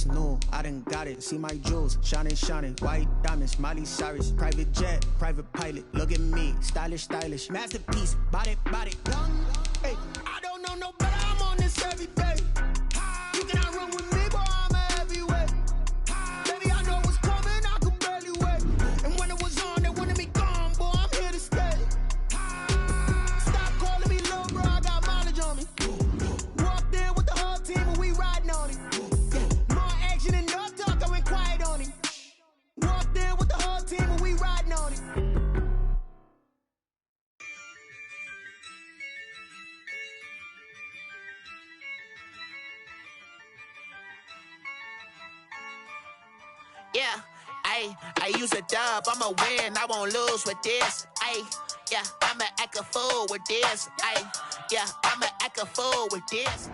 it's new, I done got it. See my jewels, shining, shining. White diamonds, Miley Cyrus. Private jet, private pilot. Look at me, stylish, stylish. Masterpiece, body, body. Young, hey, I don't know no better. I'm on this every day. You cannot run with me, boy, I'm a heavyweight. Baby, I know what's coming, I could barely wait. And when it was on, they wanted me gone, boy, I'm here to stay. Stop calling me little bro, I got mileage on me. Walked in with the whole team and we riding on it. More action and no talk, I went quiet on it. Walked in with the whole team and we riding on it. Yeah, I use a dub, I'ma win, I won't lose with this. Yeah, I'ma act a fool with this. Yeah, I'ma act a fool with this.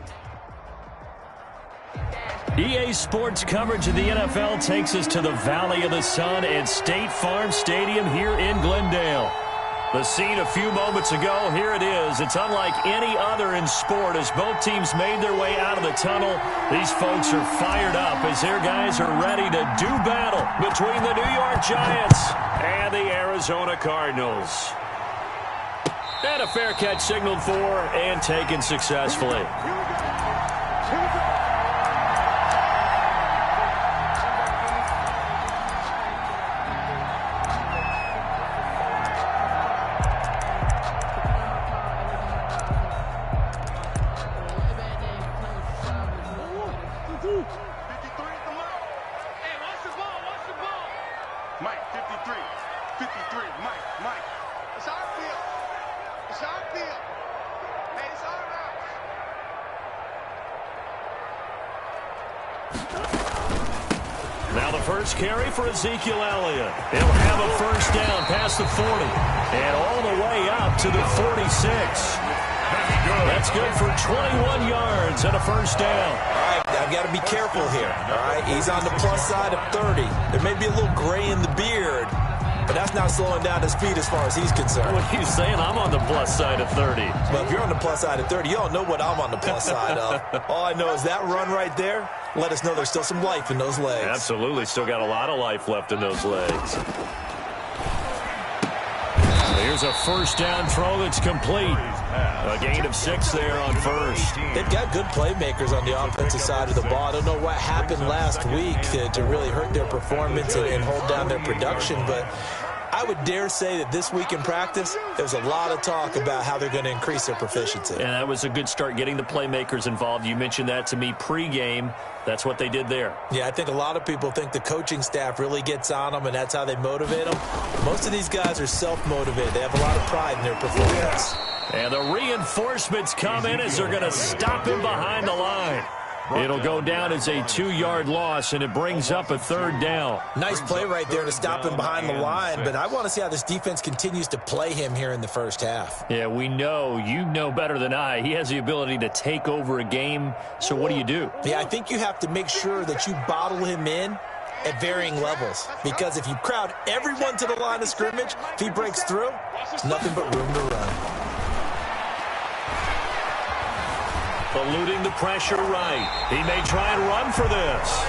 EA Sports coverage of the NFL takes us to the Valley of the Sun at State Farm Stadium here in Glendale. The scene a few moments ago, here it is. It's unlike any other in sport as both teams made their way out of the tunnel. These folks are fired up as their guys are ready to do battle between the New York Giants and the Arizona Cardinals. And a fair catch signaled for and taken successfully. First carry for Ezekiel Elliott. He'll have a first down past the 40 and all the way up to the 46. That's good for 21 yards and a first down. All right, I've got to be careful here. All right, he's on the plus side of 30. There may be a little gray in the beard, but that's not slowing down his speed as far as he's concerned. What are you saying? I'm on the plus side of 30. Well, if you're on the plus side of 30, you don't know what I'm on the plus side of. All I know is that run right there let us know there's still some life in those legs. Absolutely. Still got a lot of life left in those legs. Here's a first down throw that's complete. A gain of 6 there on first. They've got good playmakers on the offensive side of the ball. I don't know what happened last week to really hurt their performance and hold down their production, but I would dare say that this week in practice, there's a lot of talk about how they're going to increase their proficiency. And that was a good start, getting the playmakers involved. You mentioned that to me pregame. That's what they did there. Yeah, I think a lot of people think the coaching staff really gets on them, and that's how they motivate them. Most of these guys are self-motivated. They have a lot of pride in their performance. And the reinforcements come in as they're going to stop him behind the line. It'll go down as a 2-yard loss, and it brings up a third down. Nice play right there to stop him behind the line, but I want to see how this defense continues to play him here in the first half. Yeah, we know. You know better than I. He has the ability to take over a game, so what do you do? Yeah, I think you have to make sure that you bottle him in at varying levels, because if you crowd everyone to the line of scrimmage, if he breaks through, there's nothing but room to run. Eluding the pressure right. He may try and run for this.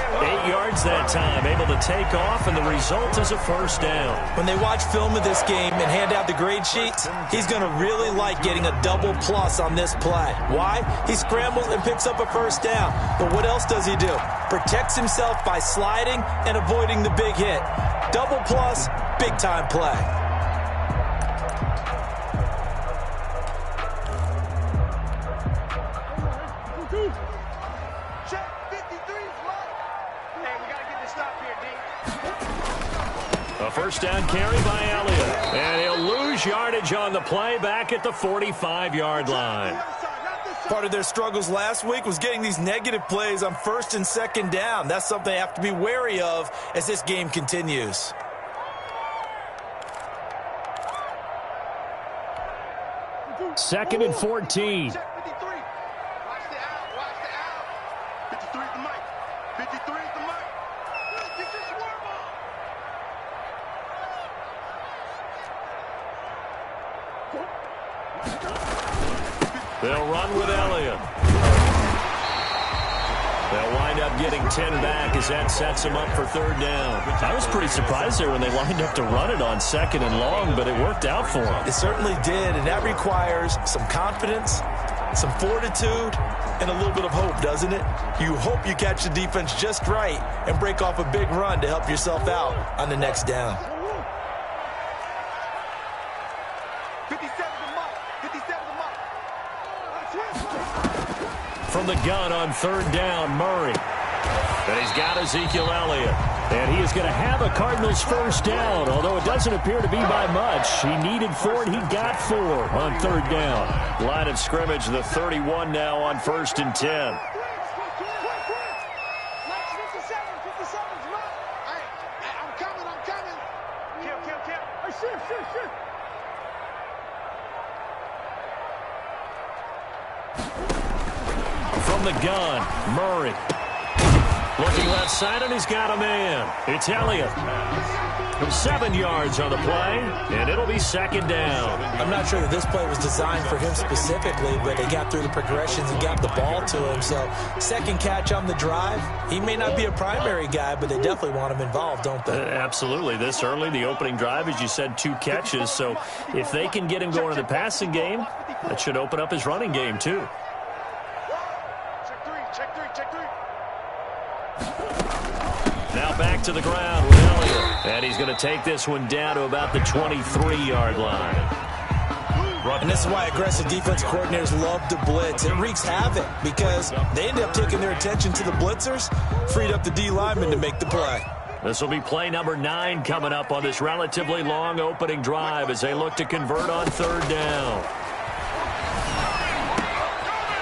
8 yards that time, able to take off, and the result is a first down. When they watch film of this game and hand out the grade sheets, he's going to really like getting a double plus on this play. Why? He scrambles and picks up a first down. But what else does he do? Protects himself by sliding and avoiding the big hit. Double plus, big-time play. First down carry by Elliott. And he'll lose yardage on the play back at the 45-yard line. Part of their struggles last week was getting these negative plays on first and second down. That's something they have to be wary of as this game continues. Second and 14. They'll run with Elliott. They'll wind up getting 10 back as that sets them up for third down. I was pretty surprised there when they lined up to run it on second and long, but it worked out for them. It certainly did, and that requires some confidence, some fortitude, and a little bit of hope, doesn't it? You hope you catch the defense just right and break off a big run to help yourself out on the next down. From the gun on third down, Murray. And he's got Ezekiel Elliott. And he is going to have a Cardinals first down, although it doesn't appear to be by much. He needed 4, and he got 4 on third down. Line of scrimmage, the 31 now on 1st and 10. From the gun, Murray. Looking left side, and he's got a man. It's Elliott. From 7 yards on the play, and it'll be second down. I'm not sure that this play was designed for him specifically, but they got through the progressions and got the ball to him. So, second catch on the drive. He may not be a primary guy, but they definitely want him involved, don't they? Absolutely. This early, the opening drive, as you said, 2 catches. So, if they can get him going in the passing game, that should open up his running game, too. Now back to the ground with Elliott. And he's going to take this one down to about the 23-yard line. And this is why aggressive defense coordinators love to blitz. It wreaks havoc because they end up taking their attention to the blitzers, freed up the D lineman to make the play. This will be play number 9 coming up on this relatively long opening drive as they look to convert on third down.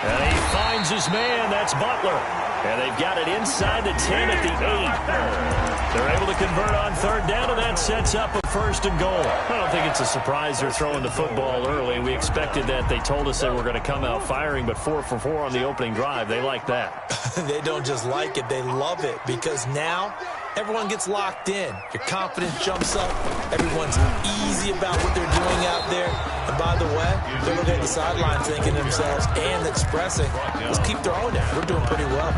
And he finds his man. That's Butler. And they've got it inside the 10 at the 8. They're able to convert on third down, and that sets up a 1st and goal. I don't think it's a surprise they're throwing the football early. We expected that. They told us they were going to come out firing, but 4 for 4 on the opening drive. They like that. They don't just like it. They love it because now everyone gets locked in. Your confidence jumps up. Everyone's easy about what they're doing out there. And by the way, they're looking at the sideline thinking to themselves and expressing, let's keep throwing it. We're doing pretty well.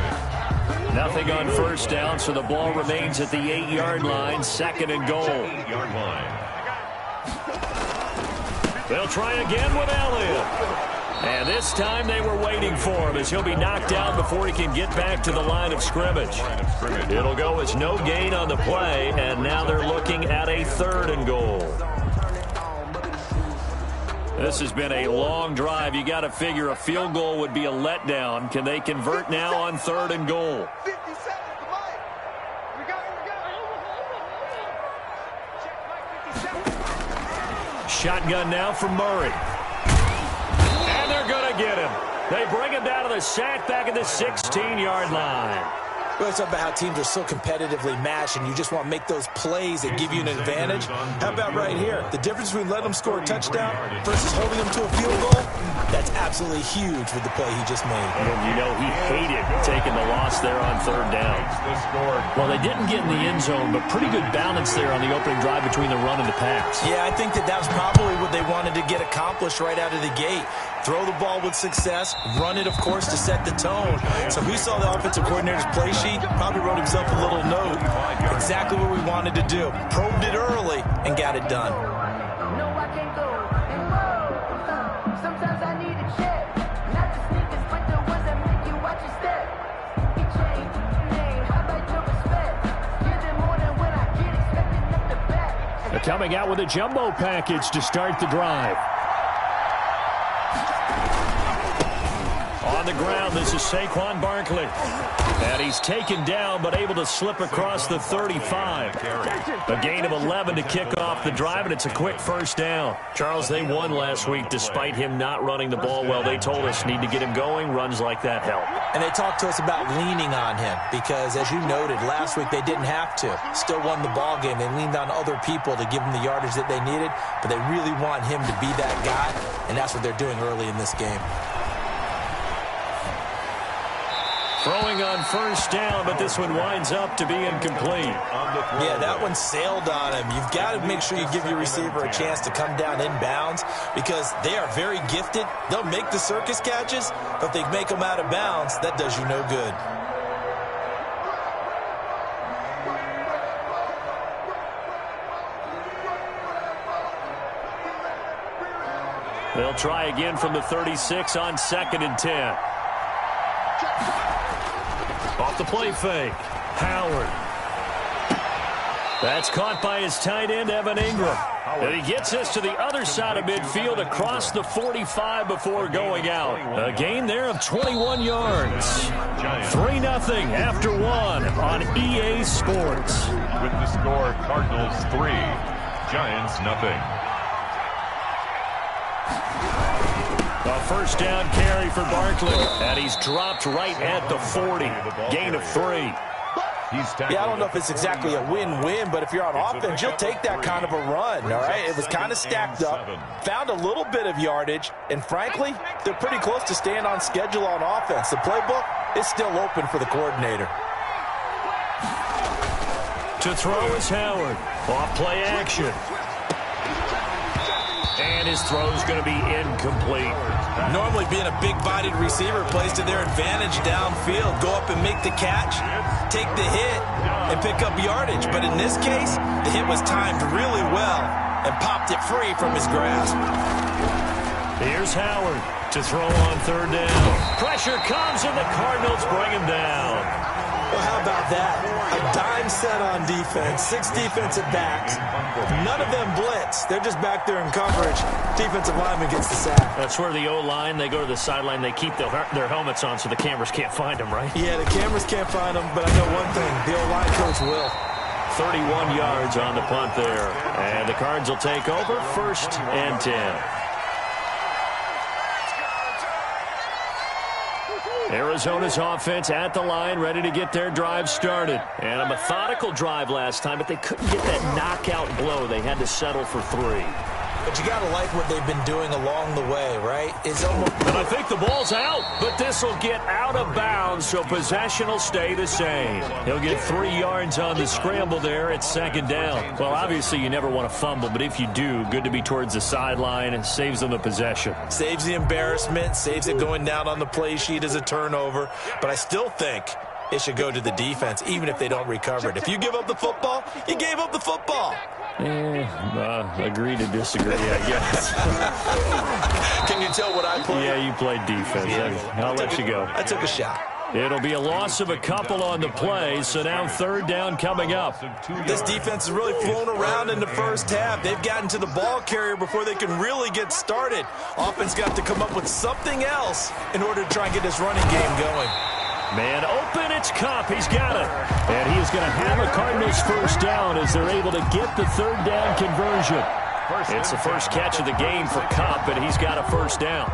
Nothing on first down, so the ball remains at the 8-yard line, 2nd and goal. They'll try again with Elliott. And this time they were waiting for him as he'll be knocked down before he can get back to the line of scrimmage. It'll go as no gain on the play, and now they're looking at a 3rd and goal. This has been a long drive. You got to figure a field goal would be a letdown. Can they convert now on 3rd and goal? Shotgun now from Murray. And they're going to get him. They bring him down to the sack back at the 16-yard line. Well, it's about how teams are so competitively matched, and you just want to make those plays that give you an advantage. How about right here? The difference between letting them score a touchdown versus holding them to a field goal, that's absolutely huge with the play he just made. You know, he hated taking the loss there on third down. Well, they didn't get in the end zone, but pretty good balance there on the opening drive between the run and the pass. Yeah, I think that was probably what they wanted to get accomplished right out of the gate. Throw the ball with success, run it, of course, to set the tone. So we saw the offensive coordinator's play sheet, probably wrote himself a little note. Exactly what we wanted to do. Probed it early and got it done. Sometimes I need a check, not the sneakers, but the ones that make you watch your step. He changed your name, how about your respect? Give them more than when I get expected at the back. They're coming out with a jumbo package to start the drive. On the ground, this is Saquon Barkley. And he's taken down, but able to slip across the 35. A gain of 11 to kick off the drive, and it's a quick first down. Charles, they won last week despite him not running the ball well. They told us need to get him going. Runs like that help. And they talked to us about leaning on him because, as you noted, last week they didn't have to. Still won the ball game. They leaned on other people to give them the yardage that they needed, but they really want him to be that guy, and that's what they're doing early in this game. Throwing on first down, but this one winds up to be incomplete. Yeah, that one sailed on him. You've got to make sure you give your receiver a chance to come down inbounds because they are very gifted. They'll make the circus catches, but if they make them out of bounds, that does you no good. They'll try again from the 36 on 2nd and 10. Off the play fake. Howard. That's caught by his tight end, Evan Ingram. And he gets us to the other side of midfield across the 45 before going out. A gain there of 21 yards. 3-0 after 1 on EA Sports. With the score, Cardinals 3, Giants 0. A first down carry for Barkley. And he's dropped right at the 40. Gain of 3. Yeah, I don't know if it's exactly a win-win, but if you're on offense, you'll take that kind of a run, all right? It was kind of stacked up, found a little bit of yardage, and frankly, they're pretty close to staying on schedule on offense. The playbook is still open for the coordinator. To throw is Howard. Off play action. And his throw is going to be incomplete. Normally being a big-bodied receiver plays to their advantage downfield. Go up and make the catch, take the hit, and pick up yardage. But in this case, the hit was timed really well and popped it free from his grasp. Here's Howard to throw on 3rd down. Pressure comes, and the Cardinals bring him down. Well, how about that? A dime set on defense, 6 defensive backs. None of them blitz. They're just back there in coverage. Defensive lineman gets the sack. That's where the O-line, they go to the sideline, they keep their helmets on so the cameras can't find them, right? Yeah, the cameras can't find them, but I know one thing. The O-line coach will. 31 yards on the punt there. And the Cards will take over 1st and 10. Arizona's offense at the line, ready to get their drive started. And a methodical drive last time, but they couldn't get that knockout blow. They had to settle for 3. But you got to like what they've been doing along the way, right? It's almost... And I think the ball's out, but this will get out of bounds, so possession will stay the same. He'll get 3 yards on the scramble there at 2nd down. Well, obviously you never want to fumble, but if you do, good to be towards the sideline and saves them the possession. Saves the embarrassment, saves it going down on the play sheet as a turnover. But I still think it should go to the defense, even if they don't recover it. If you give up the football, you gave up the football. Agree to disagree, I guess. Can you tell what I played? Yeah, you played defense. Yeah. I'll let you go. I took a shot. It'll be a loss of a couple on the play, so now 3rd down coming up. This defense has really flown around in the first half. They've gotten to the ball carrier before they can really get started. Offense got to come up with something else in order to try and get this running game going. Man open, it's Kopp. He's got it. And he is going to have a Cardinals 1st down as they're able to get the 3rd down conversion. It's the first catch of the game for Kopp, and he's got a 1st down.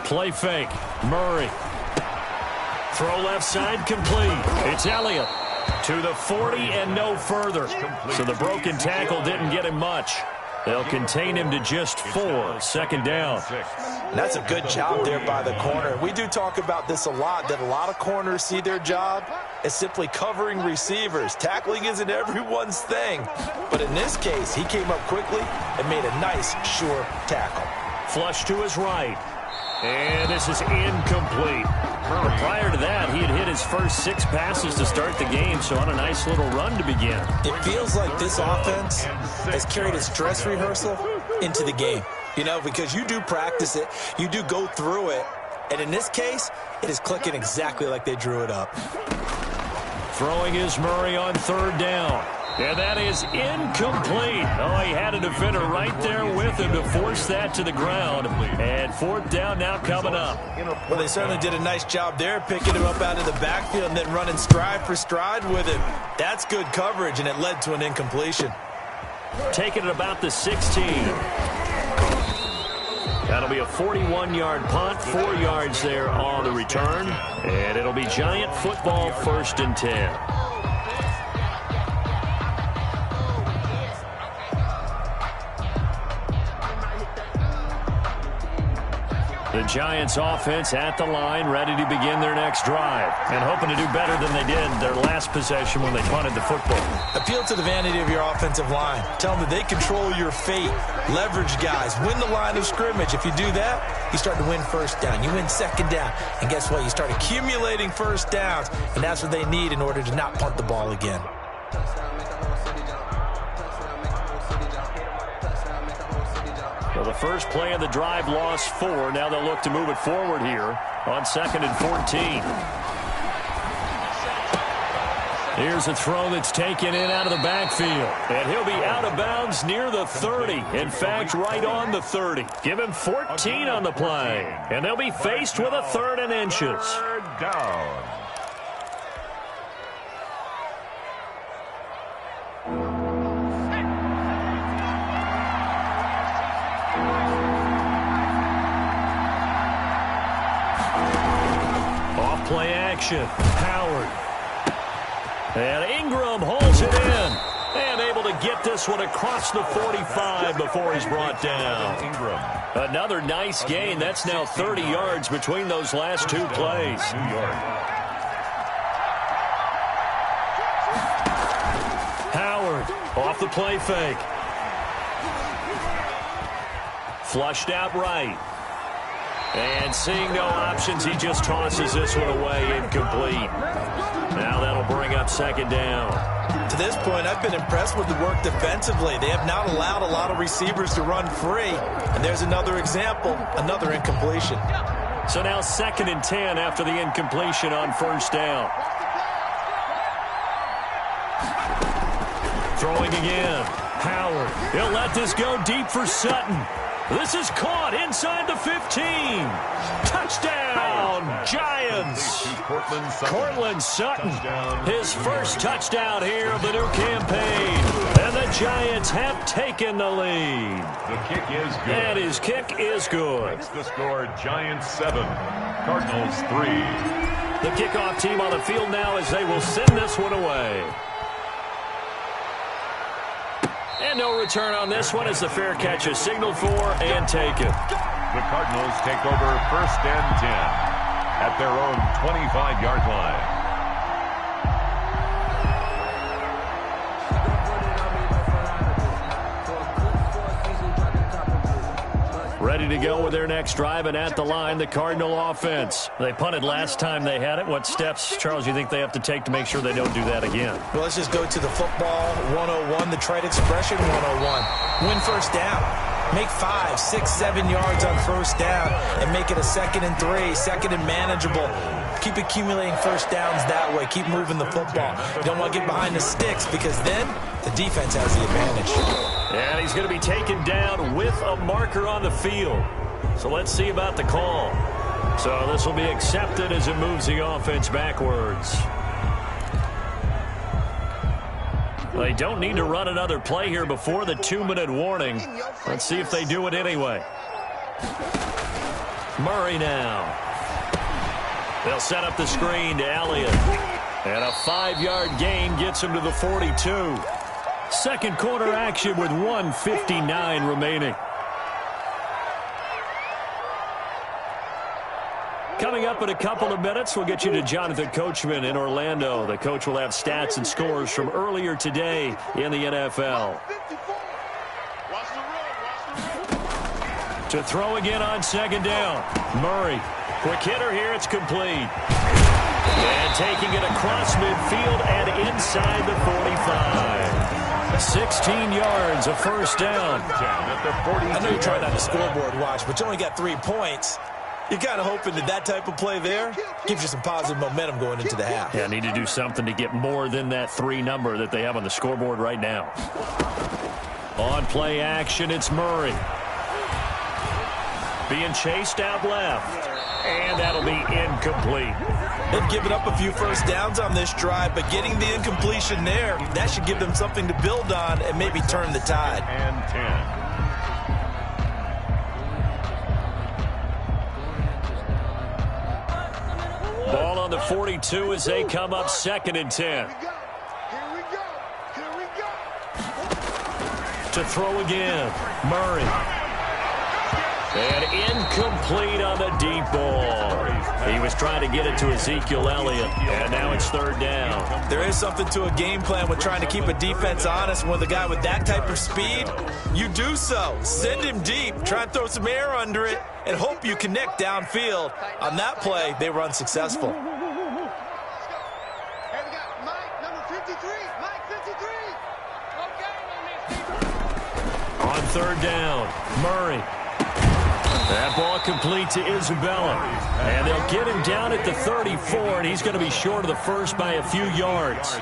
Play fake. Murray. Throw left side complete. It's Elliott to the 40 and no further. So the broken tackle didn't get him much. They'll contain him to just 4. 2nd down. That's a good job there by the corner. We do talk about this a lot, that a lot of corners see their job as simply covering receivers. Tackling isn't everyone's thing. But in this case, he came up quickly and made a nice, sure tackle. Flush to his right. And this is incomplete. Prior to that, he had hit his first 6 passes to start the game, so on a nice little run to begin. It feels like this offense has carried its dress rehearsal into the game. You know, because you do practice it, you do go through it, and in this case, it is clicking exactly like they drew it up. Throwing is Murray on 3rd down. And that is incomplete. Oh, he had a defender right there with him to force that to the ground. And 4th down now coming up. Well, they certainly did a nice job there, picking him up out of the backfield and then running stride for stride with him. That's good coverage, and it led to an incompletion. Taking it about the 16. That'll be a 41-yard punt, 4 yards there on the return. And it'll be Giant football 1st and 10. The Giants offense at the line, ready to begin their next drive. And hoping to do better than they did their last possession when they punted the football. Appeal to the vanity of your offensive line. Tell them that they control your fate. Leverage guys. Win the line of scrimmage. If you do that, you start to win 1st down. You win 2nd down. And guess what? You start accumulating 1st downs. And that's what they need in order to not punt the ball again. So the first play of the drive lost 4. Now they'll look to move it forward here on 2nd and 14. Here's a throw that's taken in out of the backfield. And he'll be out of bounds near the 30. In fact, right on the 30. Give him 14 on the play. And they'll be faced with a 3rd and inches. 3rd down. Play action. Howard. And Ingram holds it in. And able to get this one across the 45 before he's brought down. Another nice gain. That's now 30 yards between those last 2 plays. Howard off the play fake. Flushed out right. And seeing no options, he just tosses this one away, incomplete. Now that'll bring up 2nd down. To this point, I've been impressed with the work defensively. They have not allowed a lot of receivers to run free. And there's another example, another incompletion. So now 2nd and 10 after the incompletion on 1st down. Throwing again. Howard. He'll let this go deep for Sutton. This is caught inside the 15. Touchdown, Giants. Cortland Sutton, his first touchdown here of the new campaign. And the Giants have taken the lead. The kick is good. And his kick is good. That's the score, Giants 7, Cardinals 3. The kickoff team on the field now as they will send this one away. And no return on this one as the fair catch is signaled for and taken. The Cardinals take over 1st and 10 at their own 25-yard line. Ready to go with their next drive, and at the line, the Cardinal offense. They punted last time they had it. What steps, Charles, you think they have to take to make sure they don't do that again? Well, let's just go to the football 101, the trade expression 101. Win 1st down. Make 5, 6, 7 yards on 1st down and make it a 2nd and 3, 2nd and manageable. Keep accumulating 1st downs that way. Keep moving the football. You don't want to get behind the sticks because then the defense has the advantage. And he's going to be taken down with a marker on the field. So let's see about the call. So this will be accepted as it moves the offense backwards. They don't need to run another play here before the 2-minute warning. Let's see if they do it anyway. Murray now. They'll set up the screen to Elliott. And a 5-yard gain gets him to the 42. Second quarter action with 1:59 remaining. Coming up in a couple of minutes, we'll get you to Jonathan Coachman in Orlando. The coach will have stats and scores from earlier today in the NFL. To throw again on 2nd down. Murray. Quick hitter here. It's complete. And taking it across midfield and inside the 45. 16 yards, a 1st down. I know you're trying not to scoreboard watch, but you only got 3 points. You're kind of hoping that type of play there gives you some positive momentum going into the half. Yeah, need to do something to get more than that 3 number that they have on the scoreboard right now. On play action, it's Murray. Being chased out left. And that'll be incomplete. They've given up a few 1st downs on this drive, but getting the incompletion there, that should give them something to build on and maybe turn the tide. And 10. Ball on the 42 as they come up 2nd and 10. To throw again, Murray. And incomplete on the deep ball. He was trying to get it to Ezekiel Elliott, and now it's 3rd down. There is something to a game plan with trying to keep a defense honest. With a guy with that type of speed, you do so. Send him deep, try and throw some air under it, and hope you connect downfield. On that play, they were unsuccessful. On 3rd down, Murray. That ball complete to Isabella. And they'll get him down at the 34, and he's going to be short of the first by a few yards.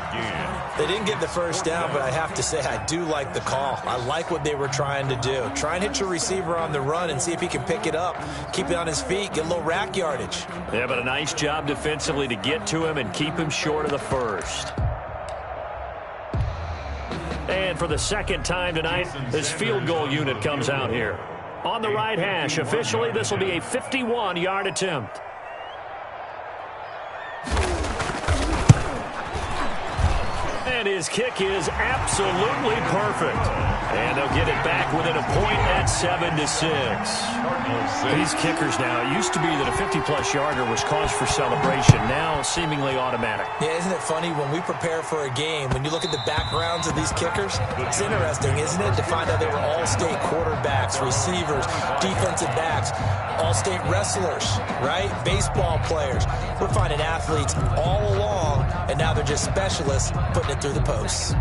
They didn't get the first down, but I have to say I do like the call. I like what they were trying to do. Try and hit your receiver on the run and see if he can pick it up, keep it on his feet, get a little rack yardage. Yeah, but a nice job defensively to get to him and keep him short of the first. And for the second time tonight, this field goal unit comes out here. On the right hash, officially, this will be a 51-yard attempt. And his kick is absolutely perfect. And they'll get it back within a point at 7-6. These kickers now, it used to be that a 50-plus yarder was cause for celebration. Now, seemingly automatic. Yeah, isn't it funny when we prepare for a game, when you look at the backgrounds of these kickers, it's interesting, isn't it, to find out they were all-state quarterbacks, receivers, defensive backs, all-state wrestlers, right? Baseball players. We're finding athletes all along, and now they're just specialists putting it through the posts.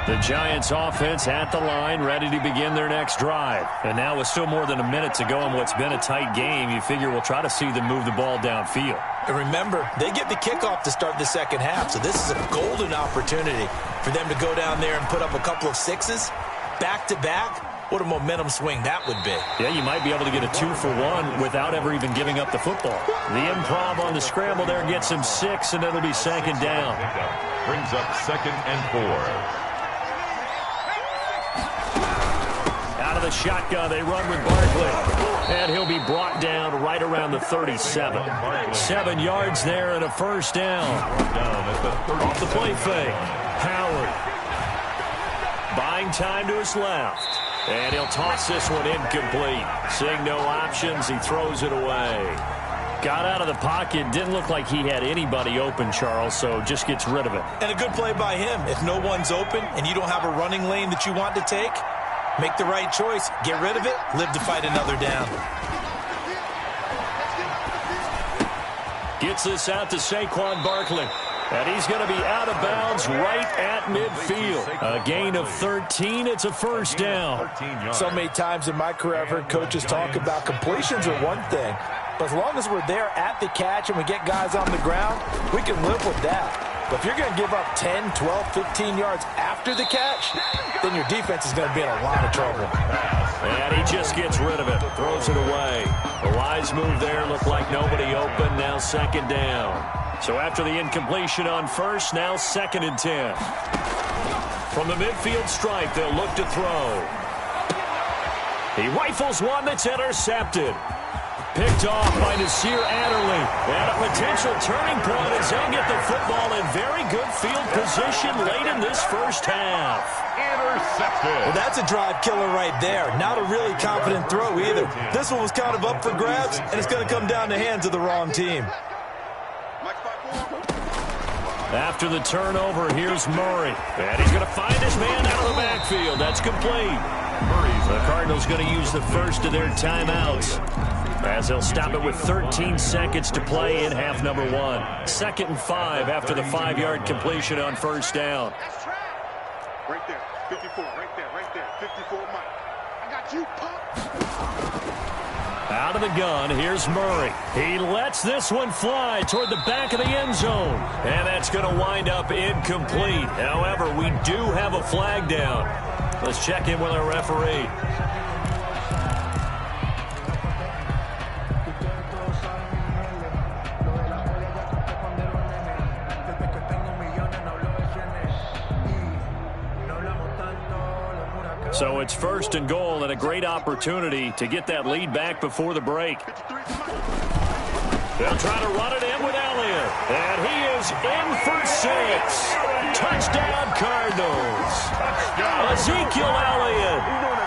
The Giants offense at the line, ready to begin their next drive. And now with still more than a minute to go in what's been a tight game, you figure we'll try to see them move the ball downfield. And remember, they get the kickoff to start the second half, so this is a golden opportunity for them to go down there and put up a couple of sixes back-to-back. What a momentum swing that would be. Yeah, you might be able to get a 2-for-1 without ever even giving up the football. The improv on the scramble there gets him 6, and it'll be second down. Brings up 2nd and 4. Out of the shotgun, they run with Barkley. And he'll be brought down right around the 37. 7 yards there and a first down. Off the play fake. Howard. Buying time to his left. And he'll toss this one incomplete. Seeing no options, he throws it away. Got out of the pocket. Didn't look like he had anybody open, Charles, so just gets rid of it. And a good play by him. If no one's open and you don't have a running lane that you want to take, make the right choice. Get rid of it. Live to fight another down. Gets this out to Saquon Barkley. And he's going to be out of bounds right at midfield. A gain of 13. It's a first down. So many times in my career, I've heard coaches talk about completions are one thing. But as long as we're there at the catch and we get guys on the ground, we can live with that. But if you're going to give up 10, 12, 15 yards after the catch, then your defense is going to be in a lot of trouble. And he just gets rid of it, throws it away. The wise move there, looked like nobody open, now second down. So after the incompletion on first, now 2nd and 10. From the midfield stripe, they'll look to throw. He rifles one that's intercepted. Picked off by Nasir Adderley. And a potential turning point as they'll get the football in very good field position late in this first half. Intercepted. Well, that's a drive killer right there. Not a really confident throw either. This one was kind of up for grabs, and it's going to come down the hands of the wrong team. After the turnover, here's Murray. And he's going to find his man out of the backfield. That's complete. The Cardinals going to use the first of their timeouts, as they'll stop it with 13 seconds to play in half number 1. 2nd and 5 after the 5-yard completion on first down. Right there, 54, right there, 54, Mike. I got you, Pop. Out of the gun, here's Murray. He lets this one fly toward the back of the end zone. And that's going to wind up incomplete. However, we do have a flag down. Let's check in with our referee. So it's 1st and goal and a great opportunity to get that lead back before the break. They'll try to run it in with Elliott. And he is in for 6. Touchdown, Cardinals. Ezekiel Elliott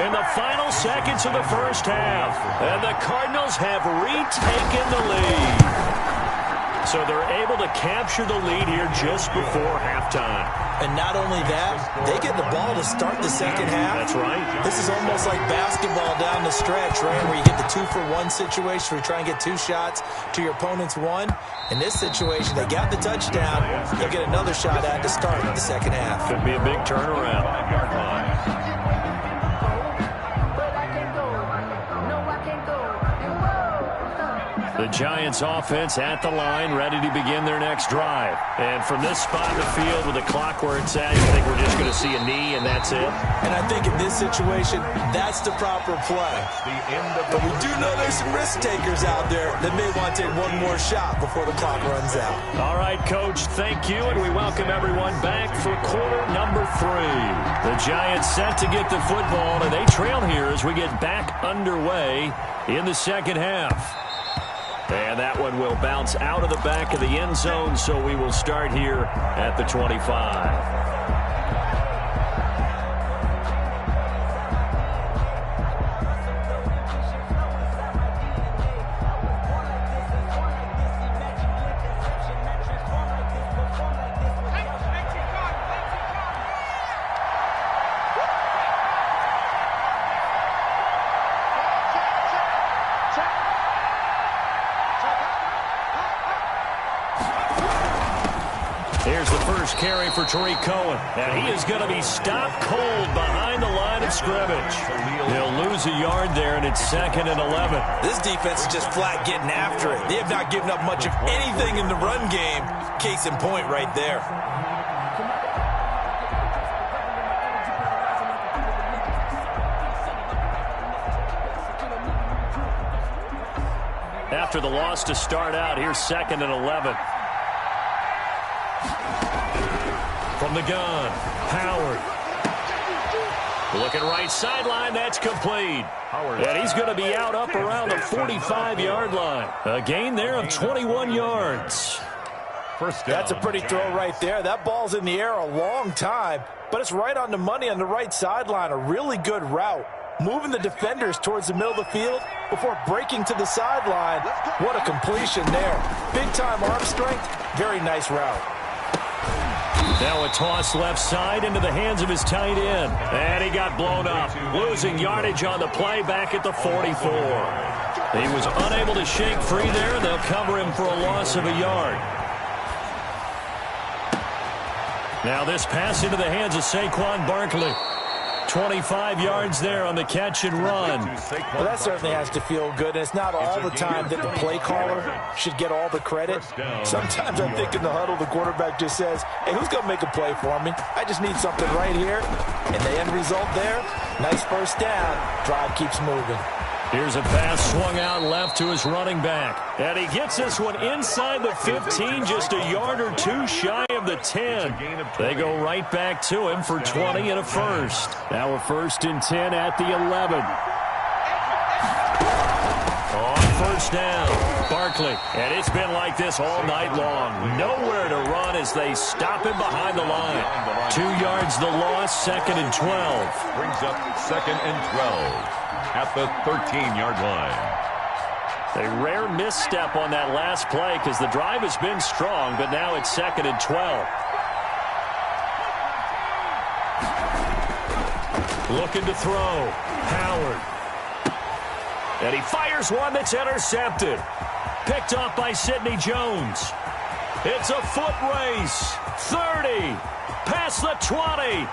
in the final seconds of the first half. And the Cardinals have retaken the lead. So they're able to capture the lead here just before halftime. And not only that, they get the ball to start the second half. That's right. This is almost like basketball down the stretch, right, where you get the 2-for-1 situation where you try and get 2 shots to your opponent's 1. In this situation, they got the touchdown. They'll get another shot at to start the second half. Could be a big turnaround. The Giants offense at the line, ready to begin their next drive. And from this spot in the field with the clock where it's at, you think we're just going to see a knee and that's it? And I think in this situation, that's the proper play. But we do know there's some risk takers out there that may want to take one more shot before the clock runs out. All right, Coach, thank you, and we welcome everyone back for quarter number 3. The Giants set to get the football, and they trail here as we get back underway in the second half. And that one will bounce out of the back of the end zone, so we will start here at the 25. Here's the first carry for Tariq Cohen. And he is going to be stopped cold behind the line of scrimmage. He'll lose a yard there, and it's 2nd and 11. This defense is just flat getting after it. They have not given up much of anything in the run game. Case in point right there. After the loss to start out, here's 2nd and 11. From the gun, Howard. Looking right sideline, that's complete. And he's going to be out up around the 45-yard line. A gain there of 21 yards. First down. That's a pretty throw right there. That ball's in the air a long time, but it's right on the money on the right sideline. A really good route. Moving the defenders towards the middle of the field before breaking to the sideline. What a completion there. Big-time arm strength. Very nice route. Now a toss left side into the hands of his tight end. And he got blown up. Losing yardage on the play back at the 44. He was unable to shake free there, and they'll cover him for a loss of a yard. Now this pass into the hands of Saquon Barkley. 25 yards there on the catch and run. Well, that certainly has to feel good. And it's not all the time that the play caller should get all the credit. Sometimes I think in the huddle, the quarterback just says, hey, who's going to make a play for me? I just need something right here. And the end result there, nice first down. Drive keeps moving. Here's a pass swung out left to his running back. And he gets this one inside the 15, just a yard or two shy of the 10. They go right back to him for 20 and a first. Now a 1st and 10 at the 11. On first down, Barkley. And it's been like this all night long. Nowhere to run as they stop him behind the line. 2 yards the loss, 2nd and 12. Brings up 2nd and 12. At the 13-yard line. A rare misstep on that last play because the drive has been strong, but now it's 2nd and 12. Looking to throw. Howard. And he fires one that's intercepted. Picked off by Sidney Jones. It's a foot race. 30. Past the 20.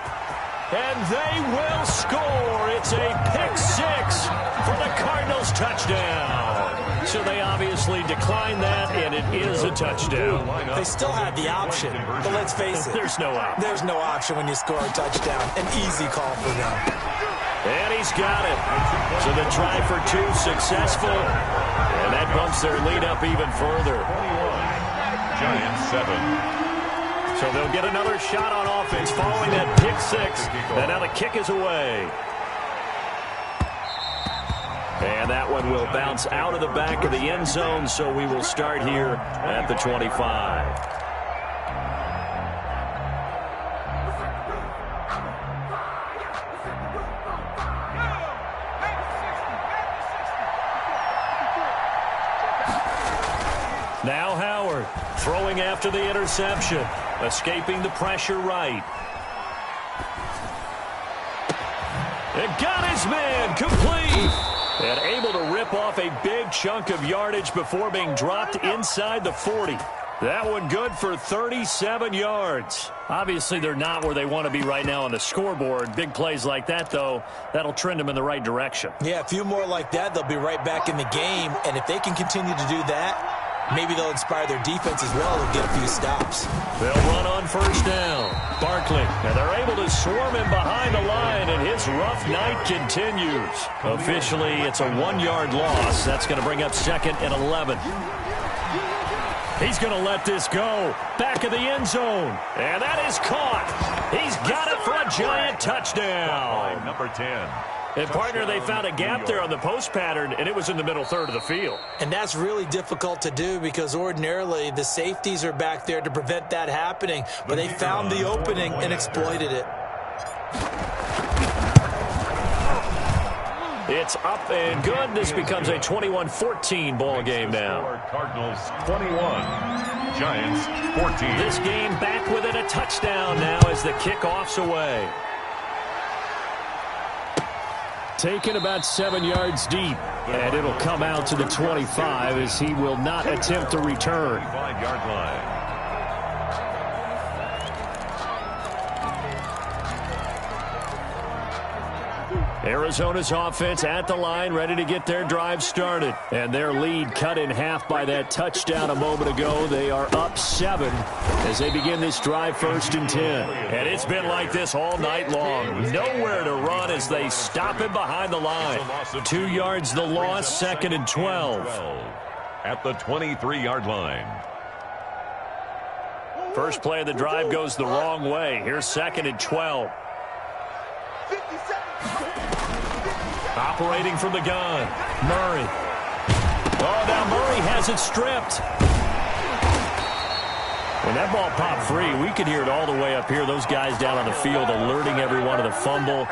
And they will score. It's a pick-6 for the Cardinals touchdown. So they obviously declined that, and it is a touchdown. They still had the option, but let's face it. There's no option. There's no option when you score a touchdown. An easy call for them. And he's got it. So the try for 2 successful, and that bumps their lead up even further. 21. Giants 7. So they'll get another shot on offense following that pick-6. And now the kick is away. And that one will bounce out of the back of the end zone, so we will start here at the 25. Now Howard throwing after the interception. Escaping the pressure right. And got his man complete. And able to rip off a big chunk of yardage before being dropped inside the 40. That one good for 37 yards. Obviously, they're not where they want to be right now on the scoreboard. Big plays like that, though, that'll trend them in the right direction. Yeah, a few more like that, they'll be right back in the game. And if they can continue to do that, maybe they'll inspire their defense as well and get a few stops. They'll run on first down. Barkley, and they're able to swarm him behind the line, and his rough night continues. Officially, it's a 1-yard loss. That's going to bring up 2nd and 11. He's going to let this go. Back of the end zone. And that is caught. He's got it for a giant touchdown. Number 10. And, partner, they found a gap there on the post pattern, and it was in the middle third of the field. And that's really difficult to do because ordinarily the safeties are back there to prevent that happening. But they found the opening and exploited it. It's up and good. This becomes a 21-14 ball game now. Cardinals 21, Giants 14. This game back within a touchdown now as the kickoff's away. Taken about 7 yards deep, and it'll come out to the 25 as he will not attempt to return. 5-yard line. Arizona's offense at the line, ready to get their drive started. And their lead cut in half by that touchdown a moment ago. They are up 7 as they begin this drive 1st and 10. And it's been like this all night long. Nowhere to run as they stop him behind the line. 2 yards the loss, 2nd and 12. At the 23-yard line. First play of the drive goes the wrong way. Here's 2nd and 12. Operating from the gun, Murray. Oh, now Murray has it stripped. When that ball popped free, we could hear it all the way up here. Those guys down on the field alerting everyone of the fumble.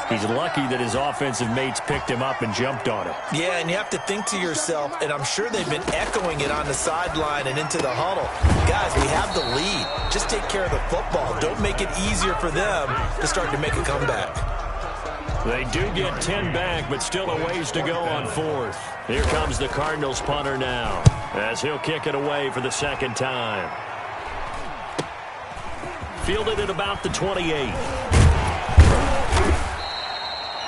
He's lucky that his offensive mates picked him up and jumped on him. Yeah, and you have to think to yourself, and I'm sure they've been echoing it on the sideline and into the huddle. Guys, we have the lead. Just take care of the football. Don't make it easier for them to start to make a comeback. They do get 10 back, but still a ways to go on 4th. Here comes the Cardinals punter now, as he'll kick it away for the 2nd time. Fielded at about the 28.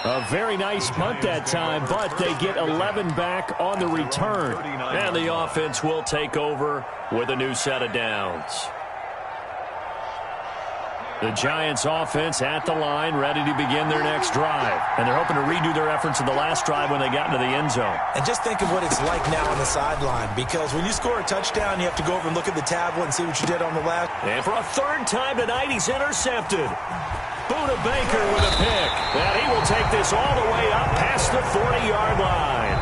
A very nice punt that time, but they get 11 back on the return. And the offense will take over with a new set of downs. The Giants offense at the line, ready to begin their next drive. And they're hoping to redo their efforts in the last drive when they got into the end zone. And just think of what it's like now on the sideline, because when you score a touchdown, you have to go over and look at the tablet and see what you did on the last. And for a 3rd time tonight, he's intercepted. Buda Baker with a pick. And he will take this all the way up past the 40-yard line.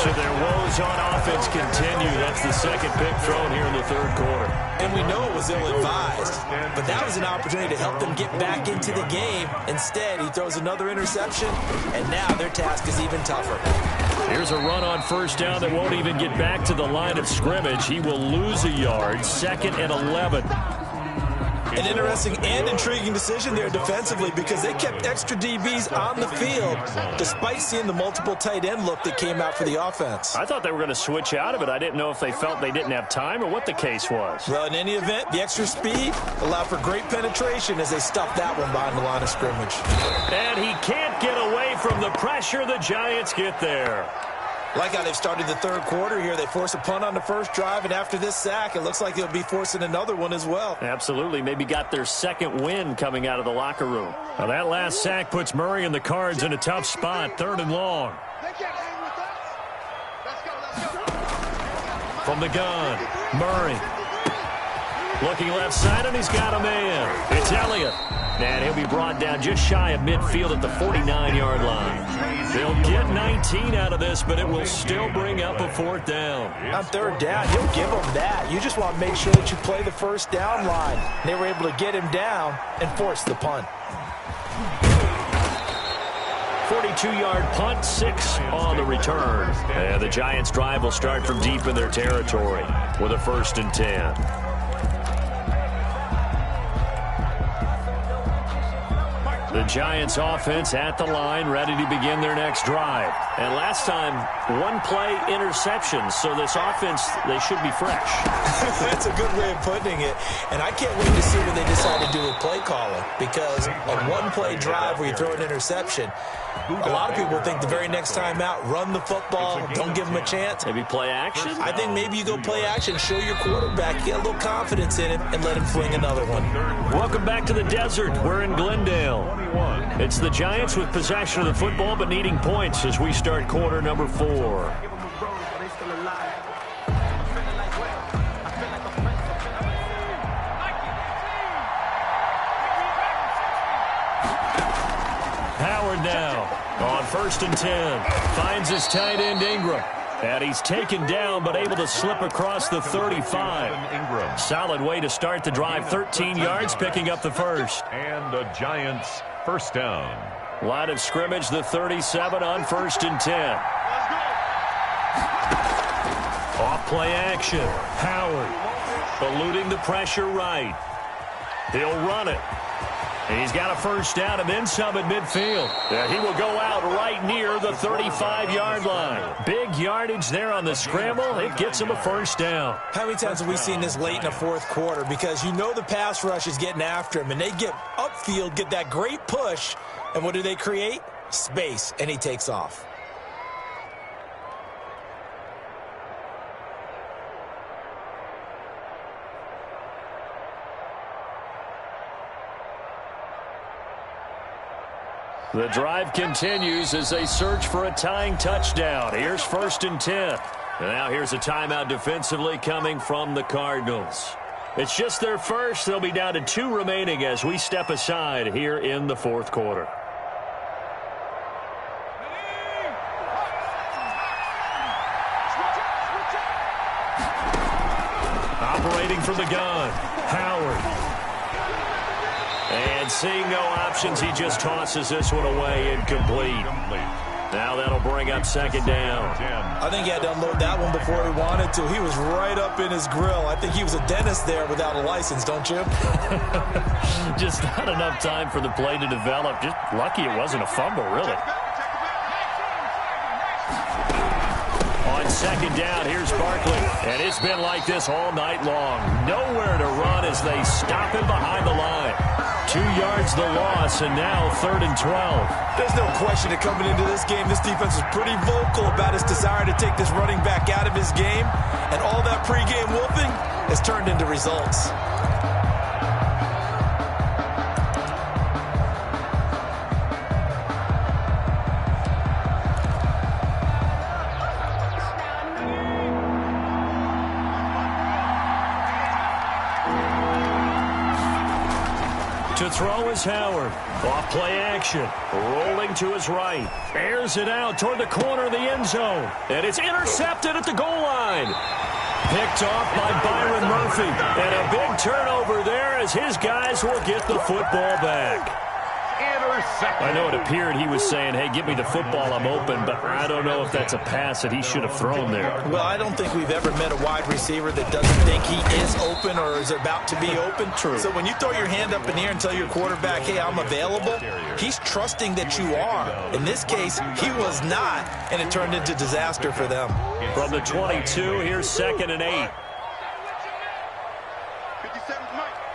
So their woes on offense continue. That's the 2nd pick thrown here in the 3rd quarter. And we know it was ill-advised, but that was an opportunity to help them get back into the game. Instead, he throws another interception, and now their task is even tougher. Here's a run on first down that won't even get back to the line of scrimmage. He will lose a yard, 2nd and 11. An interesting and intriguing decision there defensively because they kept extra DBs on the field despite seeing the multiple tight end look that came out for the offense. I thought they were going to switch out of it. I didn't know if they felt they didn't have time or what the case was. Well, in any event, the extra speed allowed for great penetration as they stuffed that one behind the line of scrimmage. And he can't get away from the pressure. The Giants get there. Like how they've started the 3rd quarter here. They force a punt on the first drive, and after this sack, it looks like they'll be forcing another one as well. Absolutely. Maybe got their 2nd win coming out of the locker room. Now, that last sack puts Murray and the Cards in a tough spot, 3rd and long. From the gun, Murray. Looking left side, and he's got a man. It's Elliott. And he'll be brought down just shy of midfield at the 49-yard line. They'll get 19 out of this, but it will still bring up a 4th down. On 3rd down, you'll give them that. You just want to make sure that you play the first down line. They were able to get him down and force the punt. 42-yard punt, 6 on the return. And the Giants' drive will start from deep in their territory with a 1st and 10. The Giants offense at the line, ready to begin their next drive. And last time, one-play interception, so this offense, they should be fresh. That's a good way of putting it. And I can't wait to see what they decide to do with play calling, because a one-play drive where you throw an interception, a lot of people think the very next time out, run the football, don't give them a chance. Maybe play action? I think maybe you go play action, show your quarterback, get a little confidence in him, and let him fling another one. Welcome back to the desert. We're in Glendale. It's the Giants with possession of the football, but needing points as we start quarter number 4. Howard now on 1st and 10. Finds his tight end Ingram. And he's taken down, but able to slip across the 35. Solid way to start the drive. 13 yards, picking up the first. And the Giants first down. Line of scrimmage, the 37 on 1st and 10. Off play action. Howard eluding the pressure right. He'll run it. And he's got a first down and then some at midfield. And he will go out right near the 35-yard line. Big yardage there on the scramble. It gets him a first down. How many times have we seen this late in the fourth quarter? Because you know the pass rush is getting after him, and they get upfield, get that great push, and what do they create? Space, and he takes off. The drive continues as they search for a tying touchdown. Here's 1st and 10. And now here's a timeout defensively coming from the Cardinals. It's just their first. They'll be down to 2 remaining as we step aside here in the fourth quarter. Operating from the gun, Howard. And seeing no options, he just tosses this one away incomplete. Now that'll bring up 2nd down. I think he had to unload that one before he wanted to. He was right up in his grill. I think he was a dentist there without a license, don't you? Just not enough time for the play to develop. Just lucky it wasn't a fumble, really. On 2nd down, here's Barkley. And it's been like this all night long. Nowhere to run as they stop him behind the line. 2 yards the loss, and now 3rd and 12. There's no question that coming into this game, this defense was pretty vocal about his desire to take this running back out of his game. And all that pregame wolfing has turned into results. To throw is Howard. Off play action. Rolling to his right. Airs it out toward the corner of the end zone. And it's intercepted at the goal line. Picked off by Byron Murphy. And a big turnover there as his guys will get the football back. I know it appeared he was saying, hey, give me the football, I'm open, but I don't know if that's a pass that he should have thrown there. Well, I don't think we've ever met a wide receiver that doesn't think he is open or is about to be open. True. So when you throw your hand up in the air and tell your quarterback, hey, I'm available, he's trusting that you are. In this case, he was not, and it turned into disaster for them. From the 22, here's 2nd and 8. 57,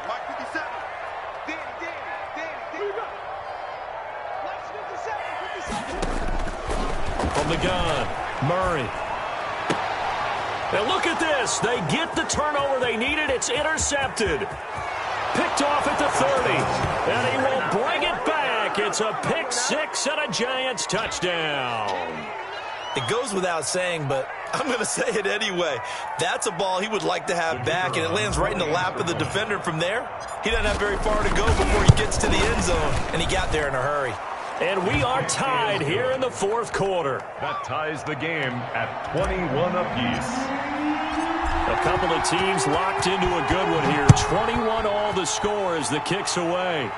Mike 57. From the gun, Murray. And look at this. They get the turnover they needed. It's intercepted. Picked off at the 30. And he will bring it back. It's a pick 6 and a Giants touchdown. It goes without saying, but I'm going to say it anyway. That's a ball he would like to have back, and it lands right in the lap of the defender from there. He doesn't have very far to go before he gets to the end zone, and he got there in a hurry. And we are tied here in the fourth quarter. That ties the game at 21 apiece. A couple of teams locked into a good one here. 21 all the score as the kick's away.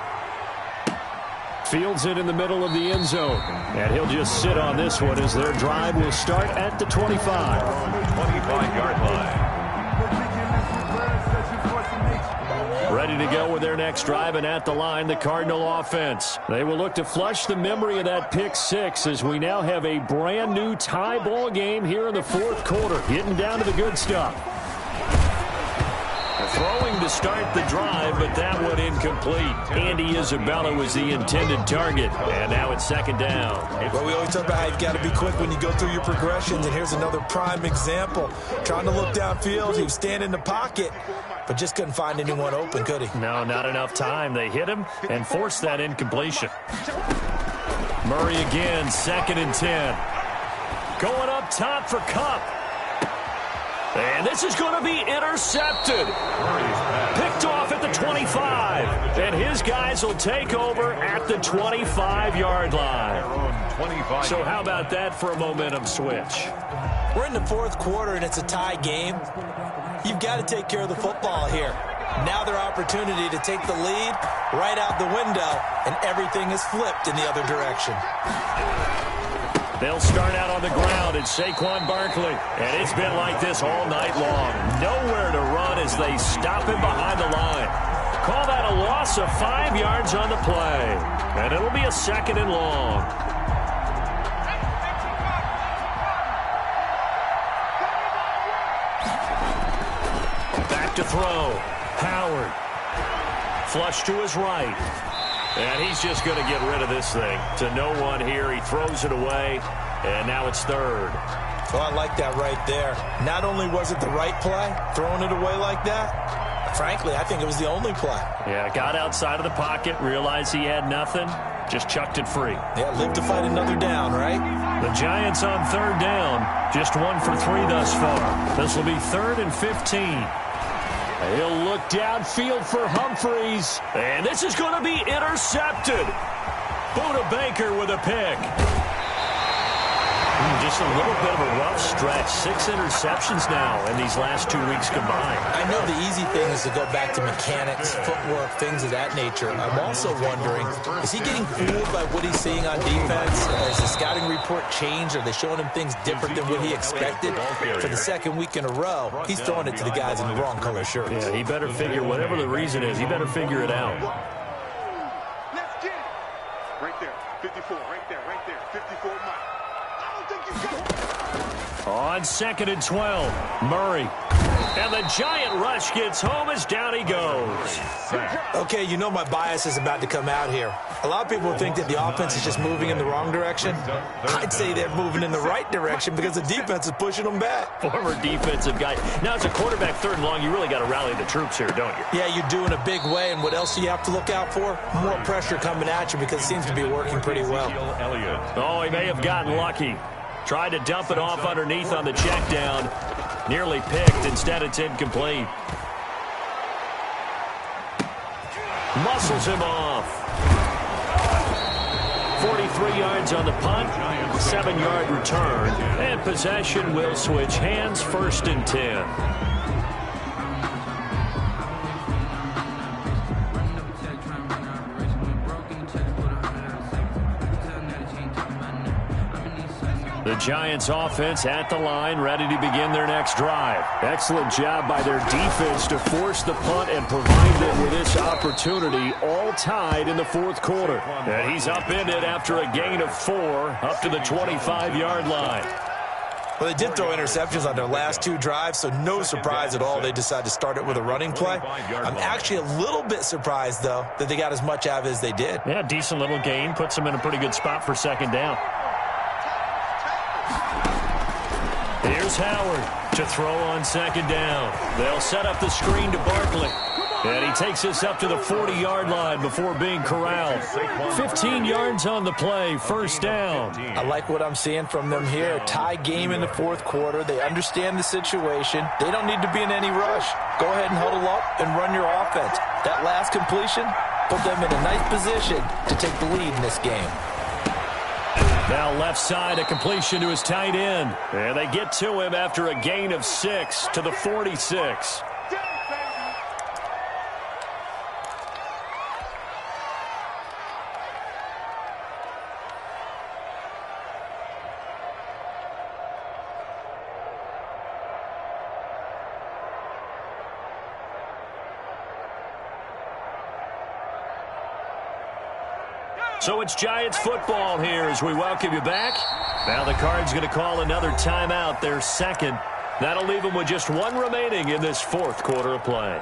Fields it in the middle of the end zone. And he'll just sit on this one as their drive will start at the 25. 25-yard line. Ready ready to go with their next drive, and at the line, the Cardinal offense. They will look to flush the memory of that pick six as we now have a brand-new tie ball game here in the fourth quarter, getting down to the good stuff. Throwing to start the drive, but that one incomplete. Andy Isabella was the intended target, and now it's second down. Well, we always talk about how you've got to be quick when you go through your progressions, and here's another prime example. Trying to look downfield, he was standing in the pocket, but just couldn't find anyone open, could he? No, not enough time. They hit him and forced that incompletion. Murray again, 2nd and 10. Going up top for Kupp. And this is going to be intercepted. Picked off at the 25. And his guys will take over at the 25-yard line. So how about that for a momentum switch? We're in the fourth quarter, and it's a tie game. You've got to take care of the football here. Now their opportunity to take the lead right out the window, and everything is flipped in the other direction. They'll start out on the ground. It's Saquon Barkley. And it's been like this all night long. Nowhere to run as they stop him behind the line. Call that a loss of 5 yards on the play. And it'll be a 2nd and long. Back to throw. Howard. Flush to his right. And he's just going to get rid of this thing to no one here. He throws it away, and now it's 3rd. Oh, I like that right there. Not only was it the right play, throwing it away like that, frankly, I think it was the only play. Yeah, got outside of the pocket, realized he had nothing, just chucked it free. Yeah, live to fight another down, right? The Giants on 3rd down, just 1 for 3 thus far. This will be 3rd and 15. He'll look downfield for Humphreys. And this is going to be intercepted. Buda Baker with a pick. Just a little bit of a rough stretch. 6 interceptions now in these last 2 weeks combined. I know the easy thing is to go back to mechanics, footwork, things of that nature. I'm also wondering, is he getting fooled by what he's seeing on defense? Has the scouting report changed? Are they showing him things different than what he expected? For the 2nd week in a row, he's throwing it to the guys in the wrong color shirts. Yeah, he better figure, whatever the reason is, he better figure it out. Let's get it. Right there. 54. Right there. Right there. 54 Mike. On 2nd and 12, Murray. And the giant rush gets home as down he goes. Okay, you know my bias is about to come out here. A lot of people think that the offense is just moving in the wrong direction. I'd say they're moving in the right direction because the defense is pushing them back. Former defensive guy. Now, as a quarterback 3rd and long, you really got to rally the troops here, don't you? Yeah, you do in a big way. And what else do you have to look out for? More pressure coming at you because it seems to be working pretty well. Oh, he may have gotten lucky. Tried to dump it off underneath on the check down. Nearly picked. Instead, it's incomplete. Muscles him off. 43 yards on the punt. 7-yard return. And possession will switch hands. 1st and 10. The Giants offense at the line, ready to begin their next drive. Excellent job by their defense to force the punt and provide them with this opportunity, all tied in the fourth quarter. And he's upended after a gain of 4 up to the 25-yard line. Well, they did throw interceptions on their last 2 drives, so no surprise at all they decided to start it with a running play. I'm actually a little bit surprised, though, that they got as much out of it as they did. Yeah, decent little gain. Puts them in a pretty good spot for 2nd down. Here's Howard to throw on 2nd down. They'll set up the screen to Barkley. And he takes us up to the 40-yard line before being corralled. 15 yards on the play, 1st down. I like what I'm seeing from them here. A tie game in the fourth quarter. They understand the situation. They don't need to be in any rush. Go ahead and huddle up and run your offense. That last completion put them in a nice position to take the lead in this game. Now left side, a completion to his tight end. And they get to him after a gain of 6 to the 46. So it's Giants football here as we welcome you back. Now the Cards going to call another timeout, their second. That'll leave them with just one remaining in this fourth quarter of play.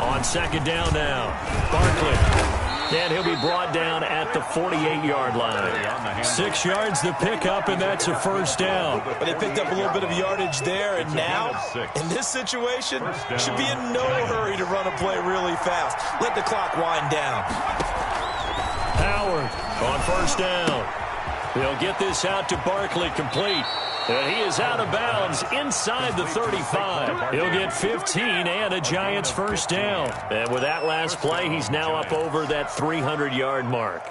On second down now, Barkley. And he'll be brought down at the 48-yard line. 6 yards to pick up, and that's a first down. But they picked up a little bit of yardage there, and now, in this situation, should be in no hurry to run a play really fast. Let the clock wind down. Howard on first down. He'll get this out to Barkley, complete. And he is out of bounds inside the 35. He'll get 15 and a Giants first down. And with that last play, he's now up over that 300-yard mark.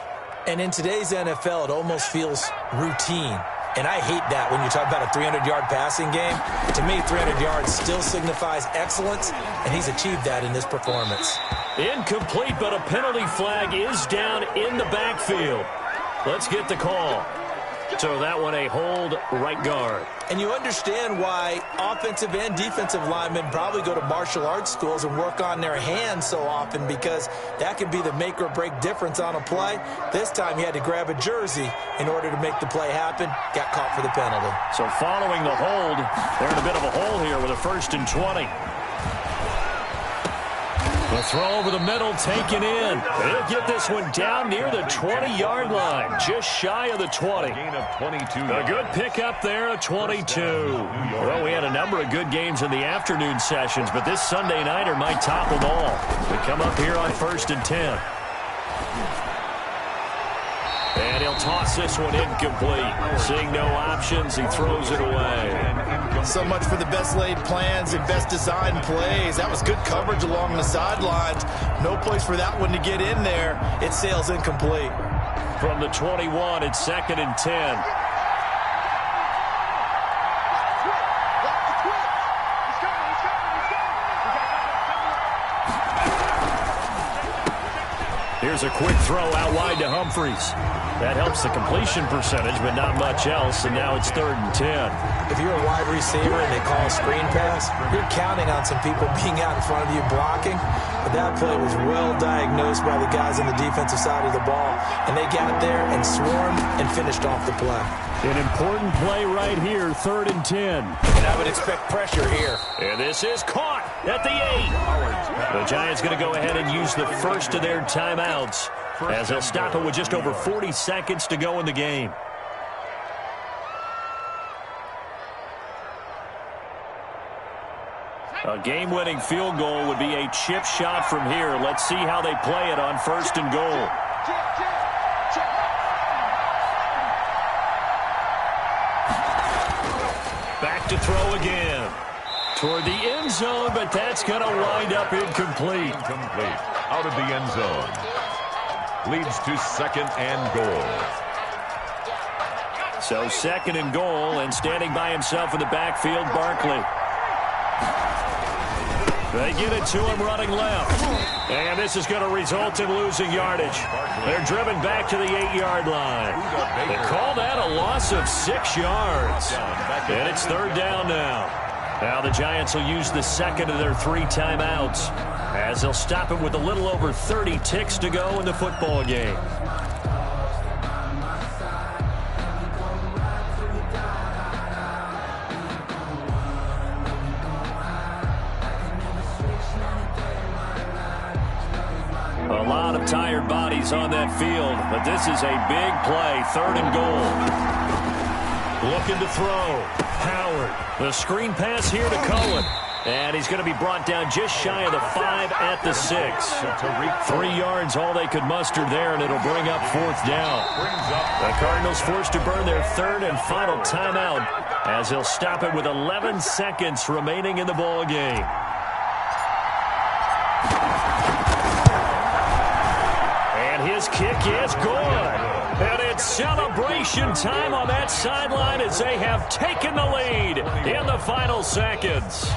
And in today's NFL, it almost feels routine. And I hate that when you talk about a 300-yard passing game. To me, 300 yards still signifies excellence, and he's achieved that in this performance. Incomplete, but a penalty flag is down in the backfield. Let's get the call. So that one a hold right guard. And you understand why offensive and defensive linemen probably go to martial arts schools and work on their hands so often, because that can be the make or break difference on a play. This time he had to grab a jersey in order to make the play happen. Got caught for the penalty. So following the hold, they're in a bit of a hole here with a 1st and 20. The throw over the middle taken in. He'll get this one down near the 20-yard line, just shy of the 20. A good pickup there, a 22. Well, we had a number of good games in the afternoon sessions, but this Sunday nighter might top them all. We come up here on 1st and 10. And he'll toss this one incomplete. Seeing no options, he throws it away. So much for the best laid plans and best designed plays. That was good coverage along the sidelines. No place for that one to get in there. It sails incomplete. From the 21, it's 2nd and 10. Here's a quick throw out wide to Humphries. That helps the completion percentage, but not much else, and now it's 3rd and 10. If you're a wide receiver and they call a screen pass, you're counting on some people being out in front of you blocking. But that play was well diagnosed by the guys on the defensive side of the ball, and they got there and swarmed and finished off the play. An important play right here, 3rd and 10. And I would expect pressure here. And this is caught at the 8. The Giants going to go ahead and use the first of their timeouts, as they'll stop it with just over 40 seconds to go in the game. A game-winning field goal would be a chip shot from here. Let's see how they play it on 1st and goal. Back to throw again. Toward the end zone, but that's going to wind up incomplete. Out of the end zone. Leads to 2nd and goal. So 2nd and goal, and standing by himself in the backfield, Barkley. They get it to him running left. And this is going to result in losing yardage. They're driven back to the 8-yard line. They call that a loss of 6 yards. And it's 3rd down now. Now the Giants will use the second of their 3 timeouts, as they'll stop it with a little over 30 ticks to go in the football game. A lot of tired bodies on that field, but this is a big play, 3rd and goal. Looking to throw. Howard. The screen pass here to Cohen. And he's going to be brought down just shy of the 5 at the 6. 3 yards all they could muster there, and it'll bring up 4th down. The Cardinals forced to burn their 3rd and final timeout, as they'll stop it with 11 seconds remaining in the ball game. And his kick is good. And it's celebration time on that sideline as they have taken the lead in the final seconds.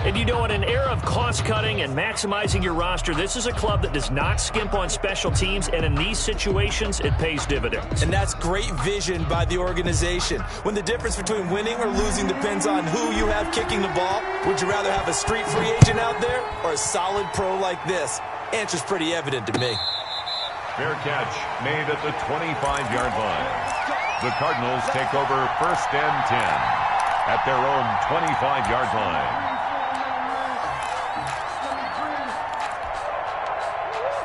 And you know, in an era of cost-cutting and maximizing your roster, this is a club that does not skimp on special teams, and in these situations, it pays dividends. And that's great vision by the organization. When the difference between winning or losing depends on who you have kicking the ball, would you rather have a street free agent out there or a solid pro like this? Answer's pretty evident to me. Fair catch made at the 25-yard line. The Cardinals take over 1st and 10 at their own 25-yard line.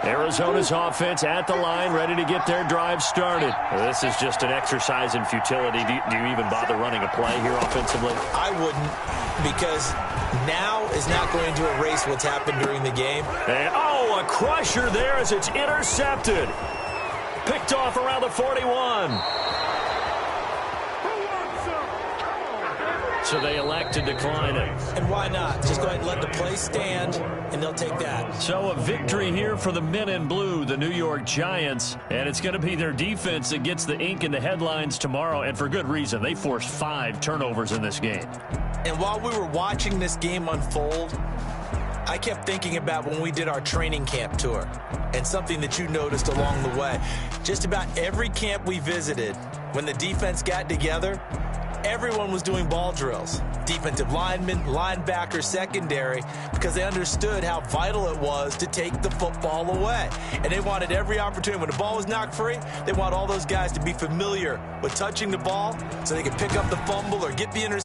Arizona's offense at the line, ready to get their drive started. Well, this is just an exercise in futility. Do you even bother running a play here offensively? I wouldn't, because now is not going to erase what's happened during the game. And, oh, a crusher there as it's intercepted. Picked off around the 41. So they elect to decline it. And why not? Just go ahead and let the play stand, and they'll take that. So a victory here for the men in blue, the New York Giants. And it's going to be their defense that gets the ink in the headlines tomorrow, and for good reason. They forced 5 turnovers in this game. And while we were watching this game unfold, I kept thinking about when we did our training camp tour, and something that you noticed along the way. Just about every camp we visited, when the defense got together, everyone was doing ball drills. Defensive linemen, linebackers, secondary, because they understood how vital it was to take the football away. And they wanted every opportunity. When the ball was knocked free, they want all those guys to be familiar with touching the ball so they could pick up the fumble or get the interception.